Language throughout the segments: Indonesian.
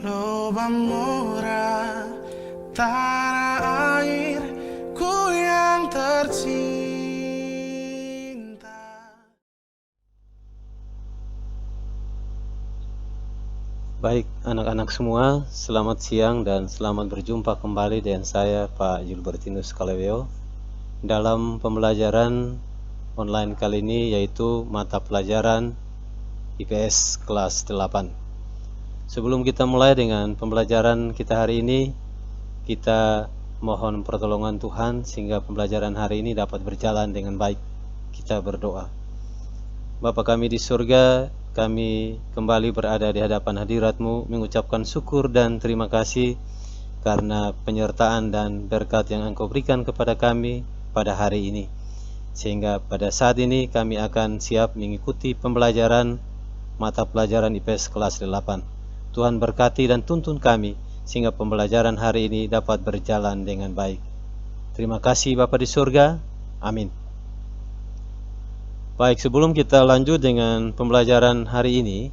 lubang murah tanah airku yang tercinta. Baik, anak-anak semua, selamat siang dan selamat berjumpa kembali dengan saya Pak Gilbertinus Kaleweo dalam pembelajaran online kali ini, yaitu mata pelajaran IPS kelas 8. Sebelum kita mulai dengan pembelajaran kita hari ini, kita mohon pertolongan Tuhan sehingga pembelajaran hari ini dapat berjalan dengan baik. Kita berdoa. Bapa kami di surga, kami kembali berada di hadapan hadirat-Mu, mengucapkan syukur dan terima kasih karena penyertaan dan berkat yang Engkau berikan kepada kami pada hari ini. Sehingga pada saat ini kami akan siap mengikuti pembelajaran mata pelajaran IPS kelas 8. Tuhan berkati dan tuntun kami sehingga pembelajaran hari ini dapat berjalan dengan baik. Terima kasih Bapa di surga. Amin. Baik, sebelum kita lanjut dengan pembelajaran hari ini,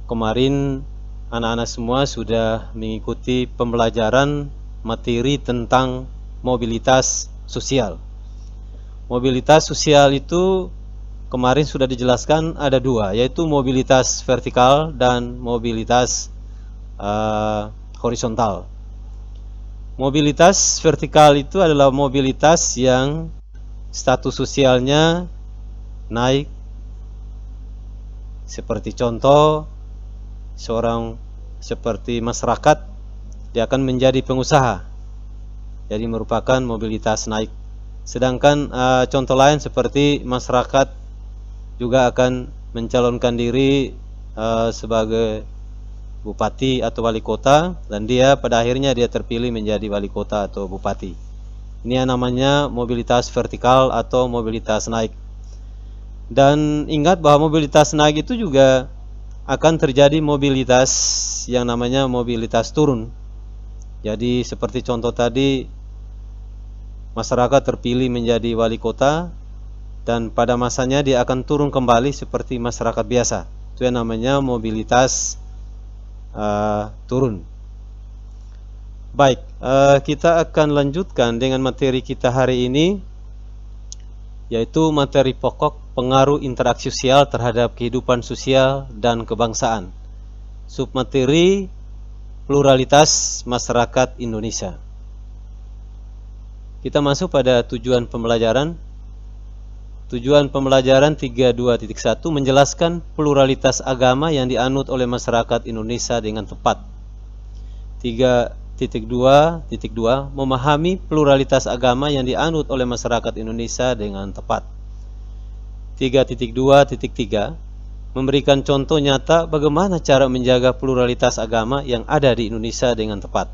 kemarin anak-anak semua sudah mengikuti pembelajaran materi tentang mobilitas sosial. Mobilitas sosial itu kemarin sudah dijelaskan ada dua, yaitu mobilitas vertikal dan mobilitas horizontal. Mobilitas vertikal itu adalah mobilitas yang status sosialnya naik. Seperti contoh, seorang seperti masyarakat, dia akan menjadi pengusaha, jadi merupakan mobilitas naik. Sedangkan contoh lain seperti masyarakat juga akan mencalonkan diri sebagai bupati atau wali kota, dan dia pada akhirnya dia terpilih menjadi wali kota atau bupati. Ini yang namanya mobilitas vertikal atau mobilitas naik. Dan ingat bahwa mobilitas naik itu juga akan terjadi mobilitas yang namanya mobilitas turun. Jadi seperti contoh tadi, masyarakat terpilih menjadi wali kota dan pada masanya dia akan turun kembali seperti masyarakat biasa. Itu yang namanya mobilitas turun. Baik, kita akan lanjutkan dengan materi kita hari ini, yaitu materi pokok pengaruh interaksi sosial terhadap kehidupan sosial dan kebangsaan. Submateri pluralitas masyarakat Indonesia. Kita masuk pada tujuan pembelajaran. Tujuan pembelajaran 32.1 menjelaskan pluralitas agama yang dianut oleh masyarakat Indonesia dengan tepat. 3.2.2 memahami pluralitas agama yang dianut oleh masyarakat Indonesia dengan tepat. 3.2.3 memberikan contoh nyata bagaimana cara menjaga pluralitas agama yang ada di Indonesia dengan tepat.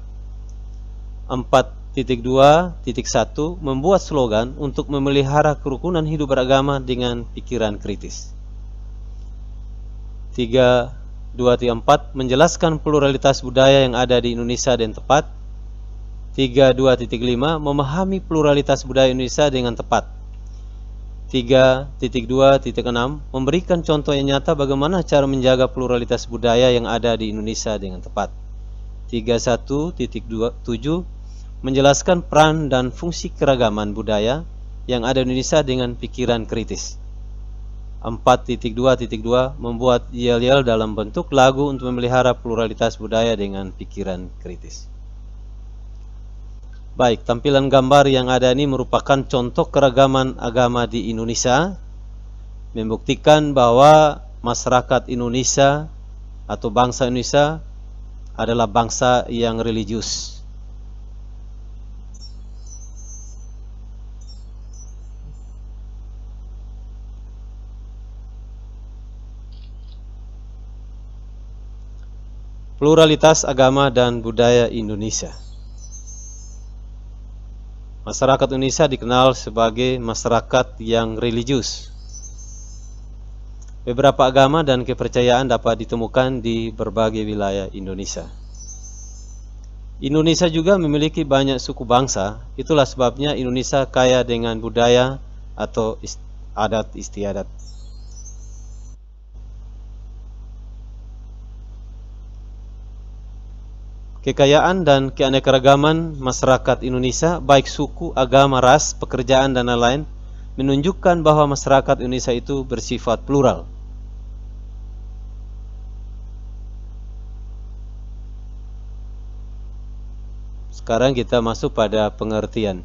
4.2.1 membuat slogan untuk memelihara kerukunan hidup beragama dengan pikiran kritis. 3.2.4 menjelaskan pluralitas budaya yang ada di Indonesia dengan tepat. 3.2.5 memahami pluralitas budaya Indonesia dengan tepat. 3.2.6 memberikan contoh yang nyata bagaimana cara menjaga pluralitas budaya yang ada di Indonesia dengan tepat. 31.7 menjelaskan peran dan fungsi keragaman budaya yang ada di Indonesia dengan pikiran kritis. 4.2.2 membuat yel-yel dalam bentuk lagu untuk memelihara pluralitas budaya dengan pikiran kritis. Baik, tampilan gambar yang ada ini merupakan contoh keragaman agama di Indonesia, membuktikan bahwa masyarakat Indonesia atau bangsa Indonesia adalah bangsa yang religius. Pluralitas agama dan budaya Indonesia. Masyarakat Indonesia dikenal sebagai masyarakat yang religius. Beberapa agama dan kepercayaan dapat ditemukan di berbagai wilayah Indonesia. Indonesia juga memiliki banyak suku bangsa, itulah sebabnya Indonesia kaya dengan budaya atau adat istiadat. Kekayaan dan keanekaragaman masyarakat Indonesia, baik suku, agama, ras, pekerjaan, dan lain-lain, menunjukkan bahwa masyarakat Indonesia itu bersifat plural. Sekarang kita masuk pada pengertian.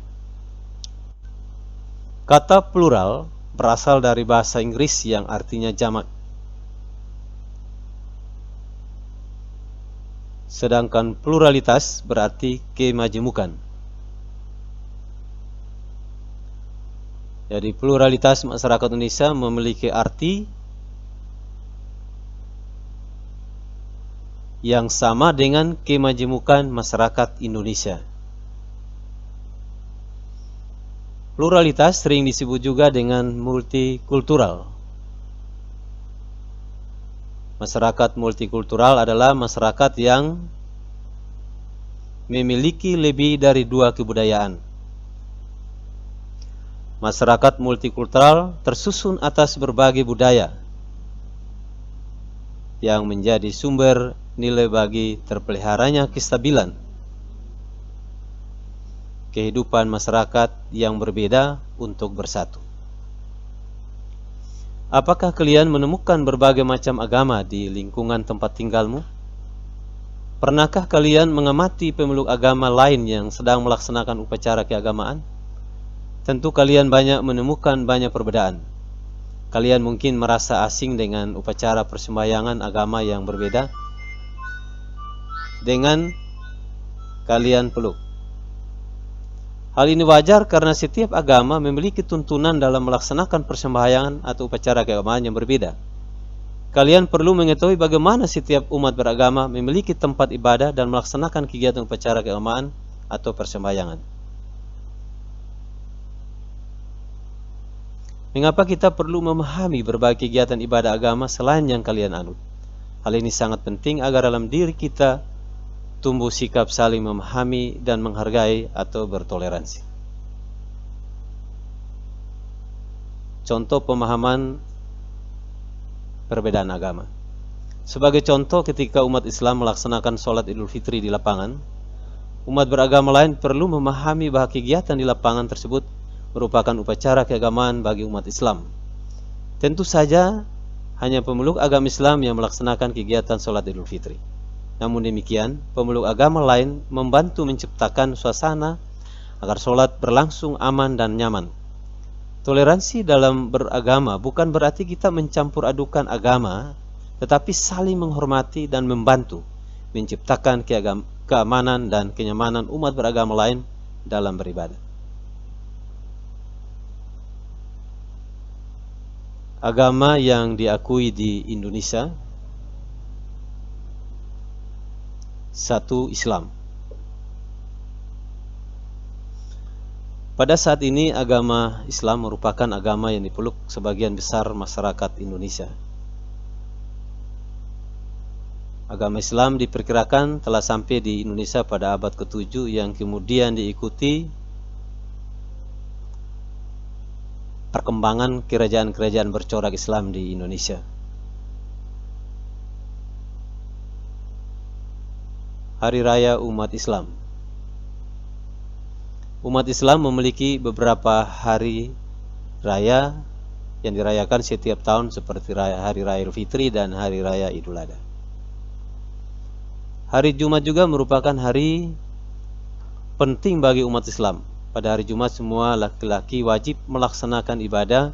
Kata plural berasal dari bahasa Inggris yang artinya jamak. Sedangkan pluralitas berarti kemajemukan. Jadi pluralitas masyarakat Indonesia memiliki arti yang sama dengan kemajemukan masyarakat Indonesia. Pluralitas sering disebut juga dengan multikultural. Masyarakat multikultural adalah masyarakat yang memiliki lebih dari 2 kebudayaan. Masyarakat multikultural tersusun atas berbagai budaya yang menjadi sumber nilai bagi terpeliharanya kestabilan kehidupan masyarakat yang berbeda untuk bersatu. Apakah kalian menemukan berbagai macam agama di lingkungan tempat tinggalmu? Pernahkah kalian mengamati pemeluk agama lain yang sedang melaksanakan upacara keagamaan? Tentu kalian banyak menemukan banyak perbedaan. Kalian mungkin merasa asing dengan upacara persembahyangan agama yang berbeda dengan kalian peluk. Hal ini wajar karena setiap agama memiliki tuntunan dalam melaksanakan persembahyangan atau upacara keagamaan yang berbeda. Kalian perlu mengetahui bagaimana setiap umat beragama memiliki tempat ibadah dan melaksanakan kegiatan upacara keagamaan atau persembahyangan. Mengapa kita perlu memahami berbagai kegiatan ibadah agama selain yang kalian anut? Hal ini sangat penting agar dalam diri kita tumbuh sikap saling memahami dan menghargai atau bertoleransi. Contoh pemahaman perbedaan agama. Sebagai contoh, ketika umat Islam melaksanakan sholat Idul Fitri di lapangan, umat beragama lain perlu memahami bahwa kegiatan di lapangan tersebut merupakan upacara keagamaan bagi umat Islam. Tentu saja hanya pemeluk agama Islam yang melaksanakan kegiatan sholat Idul Fitri. Namun demikian, pemeluk agama lain membantu menciptakan suasana agar sholat berlangsung aman dan nyaman. Toleransi dalam beragama bukan berarti kita mencampur adukan agama, tetapi saling menghormati dan membantu menciptakan keamanan dan kenyamanan umat beragama lain dalam beribadah. Agama yang diakui di Indonesia: 1. Islam. Pada saat ini agama Islam merupakan agama yang dipeluk sebagian besar masyarakat Indonesia. Agama Islam diperkirakan telah sampai di Indonesia pada abad ke-7 yang kemudian diikuti perkembangan kerajaan-kerajaan bercorak Islam di Indonesia. Hari Raya Umat Islam. Umat Islam memiliki beberapa hari raya yang dirayakan setiap tahun seperti Hari Raya Idul Fitri dan Hari Raya Idul Adha. Hari Jumat juga merupakan hari penting bagi umat Islam. Pada hari Jumat semua laki-laki wajib melaksanakan ibadah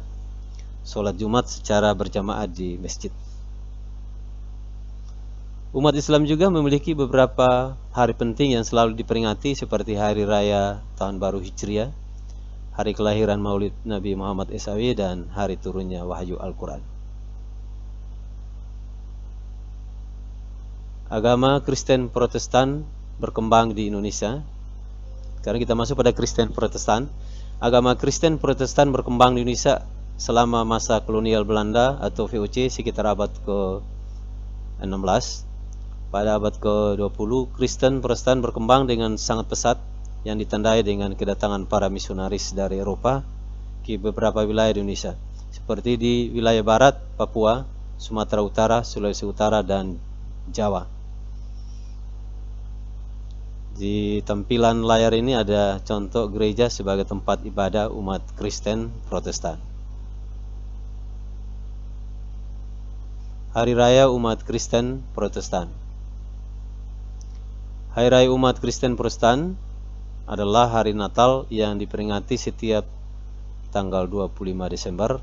sholat Jumat secara berjamaah di masjid. Umat Islam juga memiliki beberapa hari penting yang selalu diperingati seperti Hari Raya Tahun Baru Hijriah, Hari Kelahiran Maulid Nabi Muhammad SAW, dan Hari Turunnya Wahyu Al-Quran. Agama Kristen Protestan berkembang di Indonesia. Sekarang kita masuk pada Kristen Protestan. Agama Kristen Protestan berkembang di Indonesia selama masa kolonial Belanda atau VOC sekitar abad ke-16. Pada abad ke-20, Kristen Protestan berkembang dengan sangat pesat yang ditandai dengan kedatangan para misionaris dari Eropa ke beberapa wilayah di Indonesia, seperti di wilayah barat, Papua, Sumatera Utara, Sulawesi Utara, dan Jawa. Di tampilan layar ini ada contoh gereja sebagai tempat ibadah umat Kristen Protestan. Hari Raya Umat Kristen Protestan. Hari Raya Umat Kristen Protestan adalah hari Natal yang diperingati setiap tanggal 25 Desember.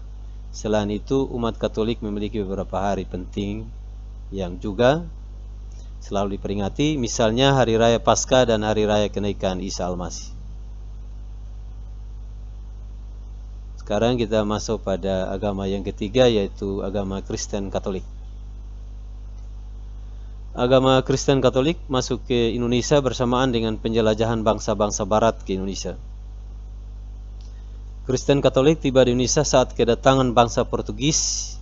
Selain itu, umat Katolik memiliki beberapa hari penting yang juga selalu diperingati, misalnya Hari Raya Paskah dan Hari Raya Kenaikan Isa Al-Masih. Sekarang kita masuk pada agama yang ketiga, yaitu agama Kristen Katolik. Agama Kristen Katolik masuk ke Indonesia bersamaan dengan penjelajahan bangsa-bangsa Barat ke Indonesia. Kristen Katolik tiba di Indonesia saat kedatangan bangsa Portugis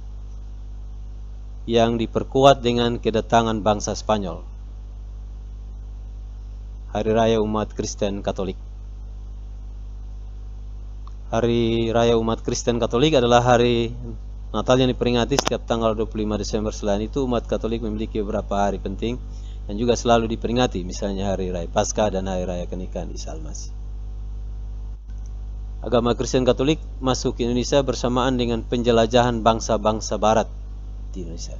yang diperkuat dengan kedatangan bangsa Spanyol. Hari Raya Umat Kristen Katolik. Hari Raya Umat Kristen Katolik adalah hari Natal yang diperingati setiap tanggal 25 Desember. Selain itu, umat Katolik memiliki beberapa hari penting yang juga selalu diperingati, misalnya Hari Raya Paskah dan Hari Raya Kenaikan Isa Al-Masih. Agama Kristen Katolik masuk ke Indonesia bersamaan dengan penjelajahan bangsa-bangsa Barat di Indonesia.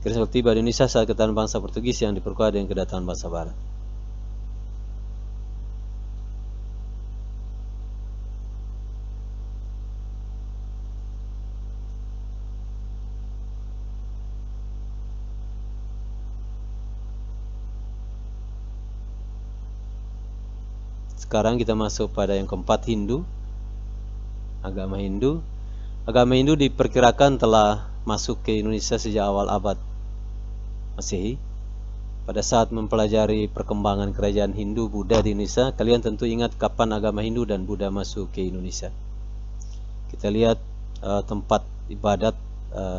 Kristen Katolik tiba di Indonesia saat kedatangan bangsa Portugis yang diperkuat dengan kedatangan bangsa Barat. Sekarang kita masuk pada yang keempat, Hindu. Agama Hindu. Agama Hindu diperkirakan telah masuk ke Indonesia sejak awal abad Masehi. Pada saat mempelajari perkembangan kerajaan Hindu Buddha di Indonesia, kalian tentu ingat kapan agama Hindu dan Buddha masuk ke Indonesia. Kita lihat tempat ibadat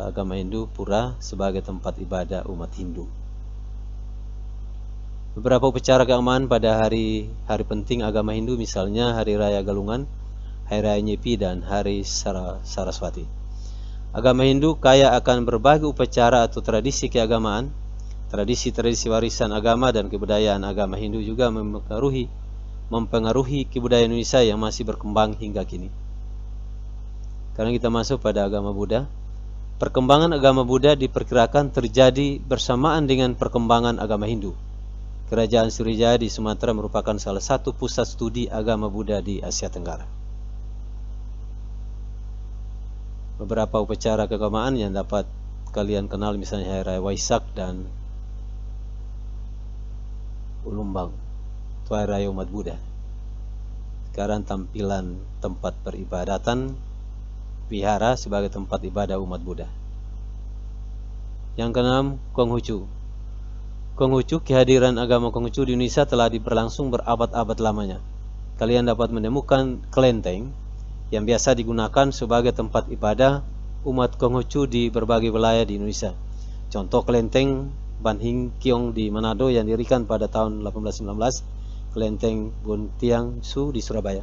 agama Hindu, pura, sebagai tempat ibadah umat Hindu. Beberapa upacara keagamaan pada hari penting agama Hindu, misalnya Hari Raya Galungan, Hari Raya Nyepi, dan Hari Saraswati. Agama Hindu kaya akan berbagai upacara atau tradisi keagamaan. Tradisi-tradisi warisan agama dan kebudayaan agama Hindu juga mempengaruhi kebudayaan Indonesia yang masih berkembang hingga kini. Sekarang kita masuk pada agama Buddha. Perkembangan agama Buddha diperkirakan terjadi bersamaan dengan perkembangan agama Hindu. Kerajaan Sriwijaya di Sumatera merupakan salah satu pusat studi agama Buddha di Asia Tenggara. Beberapa upacara keagamaan yang dapat kalian kenal, misalnya Hari Raya Waisak dan Ulumbang, itu Hari Raya Umat Buddha. Sekarang tampilan tempat peribadatan vihara sebagai tempat ibadah umat Buddha. Yang keenam, Konghucu. Konghucu, kehadiran agama Konghucu di Indonesia telah berlangsung berabad-abad lamanya. Kalian dapat menemukan kelenteng yang biasa digunakan sebagai tempat ibadah umat Konghucu di berbagai wilayah di Indonesia. Contoh kelenteng Ban Hing Kiong di Manado yang didirikan pada tahun 1819, kelenteng Bun Tiang Su di Surabaya.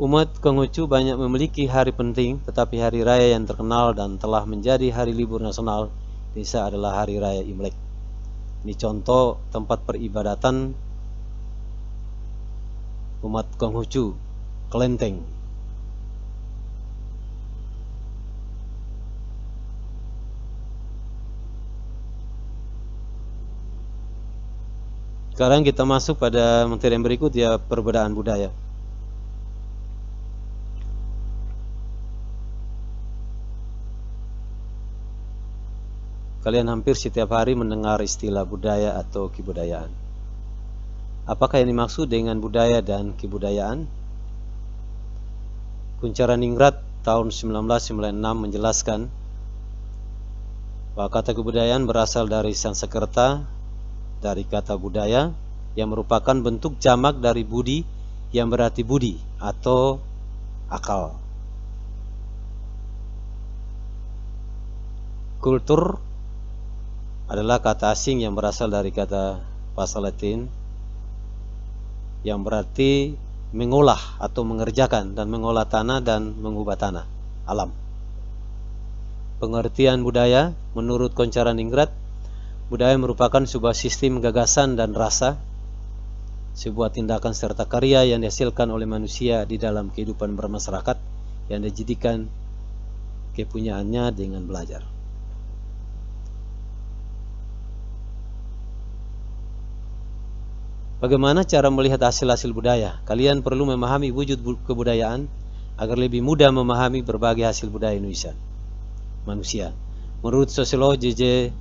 Umat Konghucu banyak memiliki hari penting, tetapi hari raya yang terkenal dan telah menjadi hari libur nasional di Indonesia adalah Hari Raya Imlek. Ini contoh tempat peribadatan umat Konghucu, kelenteng. Sekarang kita masuk pada materi yang berikut, ya, perbedaan budaya. Kalian hampir setiap hari mendengar istilah budaya atau kebudayaan. Apakah yang dimaksud dengan budaya dan kebudayaan? Kuncharaningrat tahun 1996 menjelaskan bahwa kata kebudayaan berasal dari Sanskerta, dari kata budaya, yang merupakan bentuk jamak dari budi, yang berarti budi atau akal. Kultur adalah kata asing yang berasal dari kata bahasa Latin yang berarti mengolah atau mengerjakan dan mengolah tanah dan mengubah tanah, alam. Pengertian budaya menurut Kuncharaningrat Budaya merupakan sebuah sistem gagasan dan rasa, sebuah tindakan serta karya yang dihasilkan oleh manusia di dalam kehidupan bermasyarakat yang dijadikan kepunyaannya dengan belajar. Bagaimana cara melihat hasil-hasil budaya? Kalian perlu memahami wujud kebudayaan agar lebih mudah memahami berbagai hasil budaya Indonesia manusia. Menurut sosiolog J.J.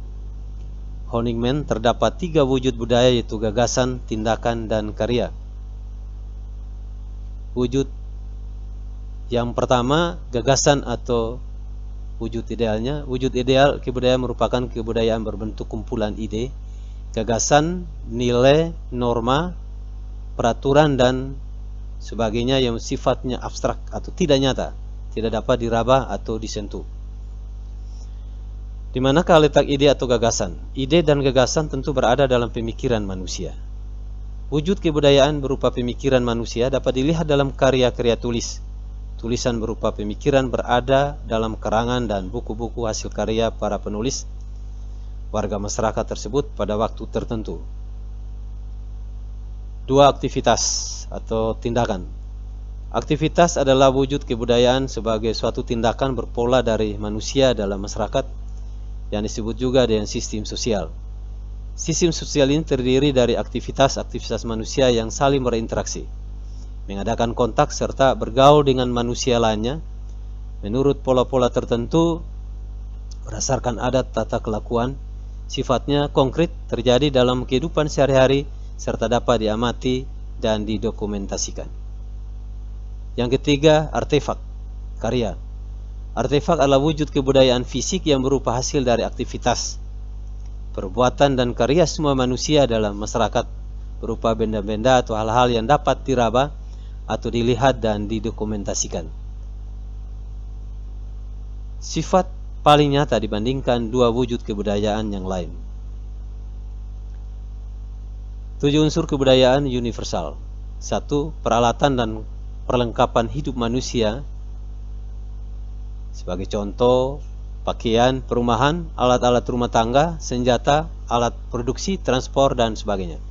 Honigman, terdapat 3 wujud budaya, yaitu gagasan, tindakan, dan karya. Wujud yang pertama, gagasan atau wujud idealnya. Wujud ideal kebudayaan merupakan kebudayaan berbentuk kumpulan ide, gagasan, nilai, norma, peraturan, dan sebagainya yang sifatnya abstrak atau tidak nyata, tidak dapat diraba atau disentuh. Di manakah letak ide atau gagasan? Ide dan gagasan tentu berada dalam pemikiran manusia. Wujud kebudayaan berupa pemikiran manusia dapat dilihat dalam karya-karya tulis. Tulisan berupa pemikiran berada dalam karangan dan buku-buku hasil karya para penulis warga masyarakat tersebut pada waktu tertentu. 2. Aktivitas atau tindakan. Aktivitas adalah wujud kebudayaan sebagai suatu tindakan berpola dari manusia dalam masyarakat yang disebut juga dengan sistem sosial. Sistem sosial ini terdiri dari aktivitas-aktivitas manusia yang saling berinteraksi, mengadakan kontak serta bergaul dengan manusia lainnya menurut pola-pola tertentu berdasarkan adat tata kelakuan. Sifatnya konkret, terjadi dalam kehidupan sehari-hari serta dapat diamati dan didokumentasikan. Yang ketiga, artefak, karya. Artefak adalah wujud kebudayaan fisik yang berupa hasil dari aktivitas, perbuatan, dan karya semua manusia dalam masyarakat, berupa benda-benda atau hal-hal yang dapat diraba atau dilihat dan didokumentasikan. Sifat paling nyata dibandingkan 2 wujud kebudayaan yang lain. 7 unsur kebudayaan universal. 1. Peralatan dan perlengkapan hidup manusia. Sebagai contoh, pakaian, perumahan, alat-alat rumah tangga, senjata, alat produksi, transport, dan sebagainya.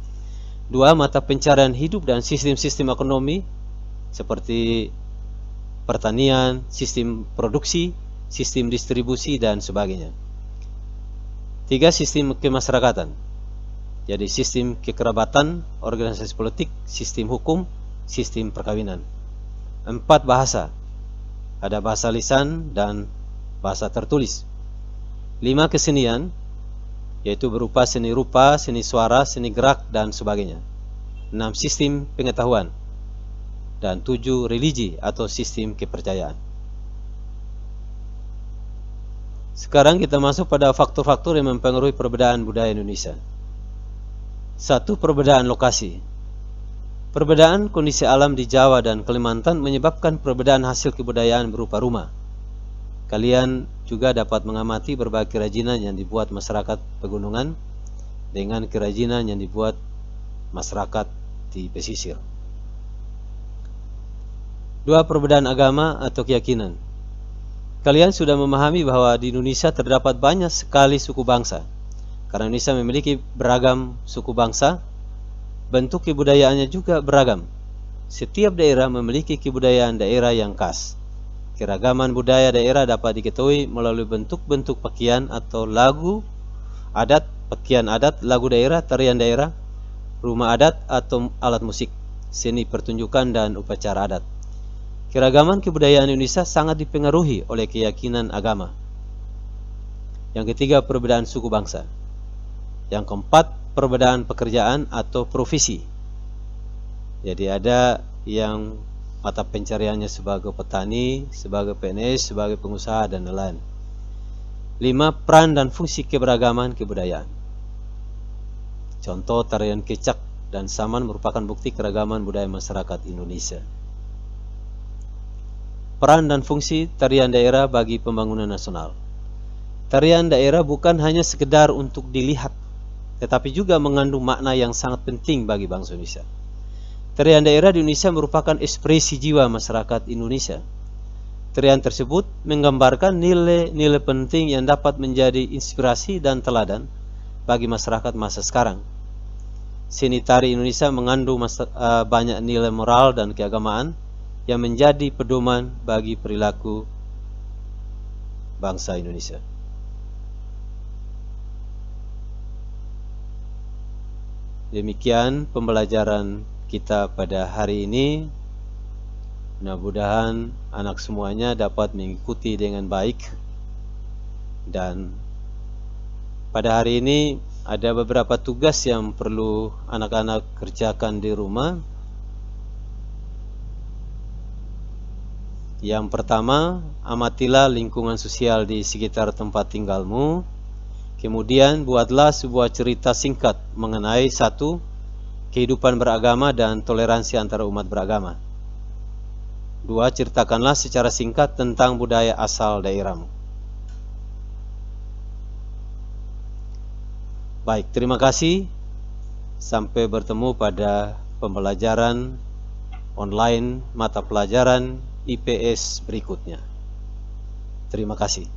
2. Mata pencarian hidup dan sistem-sistem ekonomi seperti pertanian, sistem produksi, sistem distribusi, dan sebagainya. 3. Sistem kemasyarakatan, jadi sistem kekerabatan, organisasi politik, sistem hukum, sistem perkawinan. 4. Bahasa, ada bahasa lisan dan bahasa tertulis. 5. Kesenian, yaitu berupa seni rupa, seni suara, seni gerak, dan sebagainya. 6. Sistem pengetahuan. Dan 7. Religi atau sistem kepercayaan. Sekarang kita masuk pada faktor-faktor yang mempengaruhi perbedaan budaya Indonesia. 1. Perbedaan lokasi. Perbedaan kondisi alam di Jawa dan Kalimantan menyebabkan perbedaan hasil kebudayaan berupa rumah. Kalian juga dapat mengamati berbagai kerajinan yang dibuat masyarakat pegunungan dengan kerajinan yang dibuat masyarakat di pesisir. 2. Perbedaan agama atau keyakinan. Kalian sudah memahami bahwa di Indonesia terdapat banyak sekali suku bangsa. Karena Indonesia memiliki beragam suku bangsa, bentuk kebudayaannya juga beragam. Setiap daerah memiliki kebudayaan daerah yang khas. Keragaman budaya daerah dapat diketahui melalui bentuk-bentuk pakaian atau lagu adat, pakaian adat, lagu daerah, tarian daerah, rumah adat atau alat musik, seni pertunjukan, dan upacara adat. Keragaman kebudayaan Indonesia sangat dipengaruhi oleh keyakinan agama. Yang ketiga, perbedaan suku bangsa. Yang keempat, perbedaan pekerjaan atau profesi. Jadi ada yang mata pencariannya sebagai petani, sebagai PNS, sebagai pengusaha, dan lain-lain. 5. Peran dan fungsi keberagaman kebudayaan. Contoh, tarian kecak dan saman merupakan bukti keragaman budaya masyarakat Indonesia. Peran dan fungsi tarian daerah bagi pembangunan nasional. Tarian daerah bukan hanya sekedar untuk dilihat, tetapi juga mengandung makna yang sangat penting bagi bangsa Indonesia. Tarian daerah di Indonesia merupakan ekspresi jiwa masyarakat Indonesia. Tarian tersebut menggambarkan nilai-nilai penting yang dapat menjadi inspirasi dan teladan bagi masyarakat masa sekarang. Seni tari Indonesia mengandung banyak nilai moral dan keagamaan yang menjadi pedoman bagi perilaku bangsa Indonesia. Demikian pembelajaran kita pada hari ini. Mudah-mudahan anak semuanya dapat mengikuti dengan baik. Dan pada hari ini ada beberapa tugas yang perlu anak-anak kerjakan di rumah. Yang pertama, amatilah lingkungan sosial di sekitar tempat tinggalmu. Kemudian buatlah sebuah cerita singkat mengenai 1. Kehidupan beragama dan toleransi antara umat beragama. 2. Ceritakanlah secara singkat tentang budaya asal daerahmu. Baik, terima kasih. Sampai bertemu pada pembelajaran online mata pelajaran IPS berikutnya. Terima kasih.